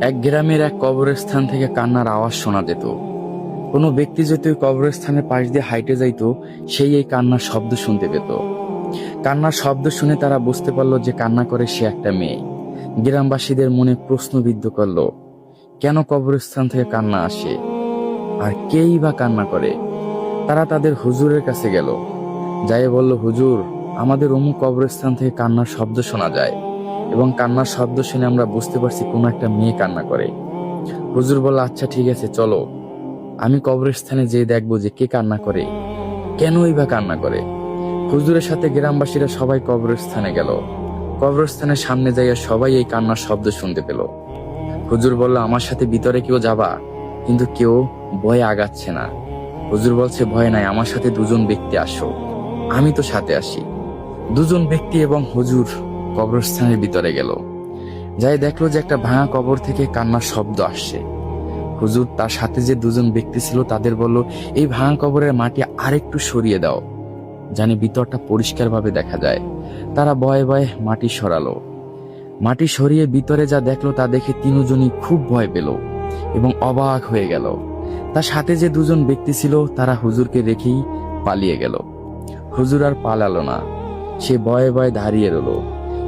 এক গ্রামের এক কবরস্থান থেকে কান্নার আওয়াজ শোনা যেত। কোনো ব্যক্তি যদি ওই কবরস্থানের পাশ দিয়ে হাইটে যাইতো, সেই এই কান্নার শব্দ শুনতে পেত। কান্নার শব্দ শুনে তারা বুঝতে পারলো যে কান্না করে সে একটা মেয়ে। গ্রামবাসীদের মনে প্রশ্নবিদ্ধ করলো, কেন কবরস্থান থেকে কান্না আসে, আর কেই বা কান্না করে। তারা তাদের হুজুরের কাছে গেল, যাই বলল, হুজুর, আমাদের অমুক কবরস্থান থেকে কান্নার শব্দ শোনা যায়, এবং কান্নার শব্দ শুনে আমরা বুঝতে পারছি কোনো একটা মেয়ে কান্না করে। হুজুর বলল, আচ্ছা ঠিক আছে, চলো আমি কবরস্থানে যেয়ে দেখবো যে কে কান্না করে, কেনই বা কান্না করে। হুজুরের সাথে গ্রামবাসীরা সবাই কবরস্থানে গেল। কবরস্থানের সামনে যাইয়া সবাই এই কান্নার শব্দ শুনতে পেল। হুজুর বলল, আমার সাথে ভিতরে কেউ যাবা? কিন্তু কেউ ভয়ে আগাচ্ছে না। হুজুর বলছে, ভয় নাই, আমার সাথে দুজন ব্যক্তি আসো, আমি তো সাথে আসি। দুজন ব্যক্তি এবং হুজুর কবরস্থানের ভিতরে গেল। যাই দেখলো যে একটা ভাঙা কবর থেকে কান্নার শব্দ আসছে। হুজুর তার সাথে যে দুজন ব্যক্তি ছিল তাদের বলল, এই ভাঙা কবরের মাটি আরেকটু সরিয়ে দাও, জানি ভিতরটা পরিষ্কার ভাবে দেখা যায়। তারা ভয়ে ভয়ে মাটি সরালো। মাটি সরিয়ে ভিতরে যা দেখলো তা দেখে তিনজনই খুব ভয় পেল এবং অবাক হয়ে গেল। তার সাথে যে দুজন ব্যক্তি ছিল তারা হুজুরকে রেখেই পালিয়ে গেল। হুজুর আর পালালো না, সে ভয়ে ভয়ে দাঁড়িয়ে রইল।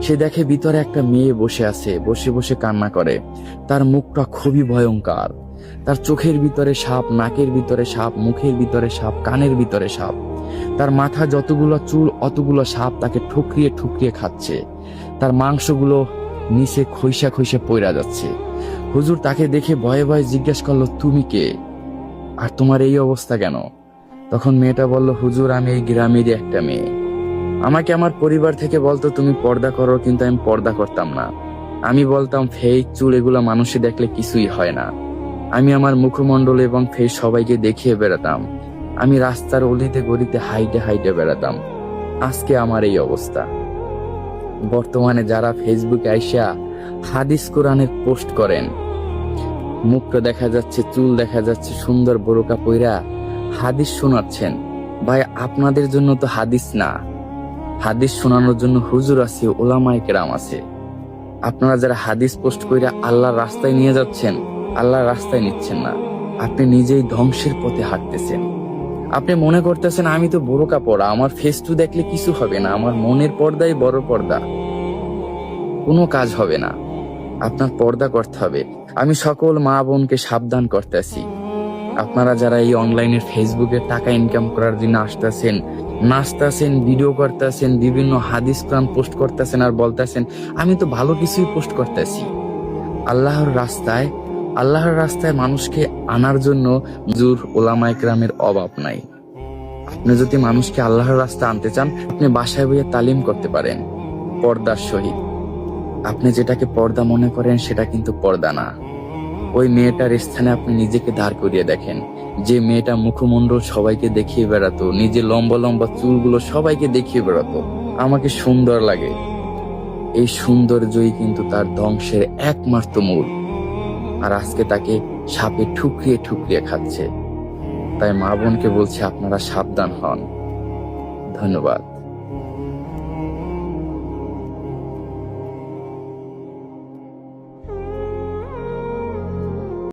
সে দেখে ভিতরে একটা মেয়ে বসে আছে, বসে বসে কান্না করে। তার মুখটা খুবই ভয়ঙ্কর। তার চোখের ভিতরে সাপ, নাকের ভিতরে সাপ, মুখের ভিতরে সাপ, কানের ভিতরে সাপ। তার মাথা যতগুলো চুল অতগুলো সাপ তাকে ঠুকরিয়ে ঠুকরিয়ে খাচ্ছে। তার মাংসগুলো নিচে খইসা খইসা পড়া যাচ্ছে। হুজুর তাকে দেখে ভয়ে ভয়ে জিজ্ঞেস করলো, তুমি কে, আর তোমার এই অবস্থা কেন? তখন মেয়েটা বলল, হুজুর, আমি এই গ্রামেরই একটা মেয়ে। আমাকে আমার পরিবার থেকে বলতো তুমি পর্দা করো, কিন্তু আমি পর্দা করতাম না। আমি বলতাম ফেস, চুল এগুলা মানুষে দেখলে কিছুই হয় না। আমি আমার মুখমণ্ডল এবং ফেস সবাইকে দেখিয়ে বেড়াতাম। আমি রাস্তার অলিতে গলিতে হাইটে হাইটে বেড়াতাম। আজকে আমার এই অবস্থা। বর্তমানে যারা ফেসবুকে আইসা হাদিস কোরআনের পোস্ট করেন, মুখটা দেখা যাচ্ছে, চুল দেখা যাচ্ছে, সুন্দর বোরকা পইরা হাদিস শোনাচ্ছেন, ভাই আপনাদের জন্য তো হাদিস না, হাদিস শোনানোর জন্য হুজুর আছে, ওলামায়ে কেরাম আছে। আপনারা যারা হাদিস পোস্ট কইরা আল্লাহর রাস্তায় নিয়ে যাচ্ছেন, আল্লাহর রাস্তায় নিচ্ছেন না, আপনি নিজেই ধ্বংসের পথে হাঁটতেছেন। আপনি মনে করতেছেন আমি তো বোরকা পরা, আমার ফেস টু দেখলে কিছু হবে না, আমার মনের পর্দাই বড় পর্দা, কোনো কাজ হবে না। আপনার পর্দা করতে হবে। আমি সকল মা বোনকে সাবধান করতেছি, আপনারা যারা এই অনলাইনের ফেসবুকে টাকা ইনকাম করার জন্য আসতেছেন, নাচতেছেন, ভিডিও করতেছেন, বিভিন্ন হাদিস কোরআন পোস্ট করতেছেন আর বলতেছেন আমি তো ভালো কিছুই পোস্ট করতেছি, আল্লাহর রাস্তায় মানুষকে আনার জন্য হুজুর, ওলামায়ে কেরামের অভাব নাই। আপনি যদি মানুষকে আল্লাহর রাস্তায় আনতে চান, আপনি বাসায় বইয়ে তালিম করতে পারেন পর্দার সহিত। আপনি যেটাকে পর্দা মনে করেন সেটা কিন্তু পর্দা না। ওই মেয়েটার স্থানে আপনি নিজেকে দাঁড় করিয়ে দেখেন। যে মেয়েটা মুখমণ্ডল সবাইকে দেখিয়ে বেড়াতো, নিজে লম্বা লম্বা চুলগুলো সবাইকে দেখিয়ে বেড়াতো, আমাকে সুন্দর লাগে, এই সৌন্দর্যই কিন্তু তার ধ্বংসের একমাত্র মূল। আর আজকে তাকে সাপে ঠুকরিয়ে ঠুকরিয়ে খাচ্ছে। তাই মা বোনকে বলছি, আপনারা সাবধান হন। ধন্যবাদ।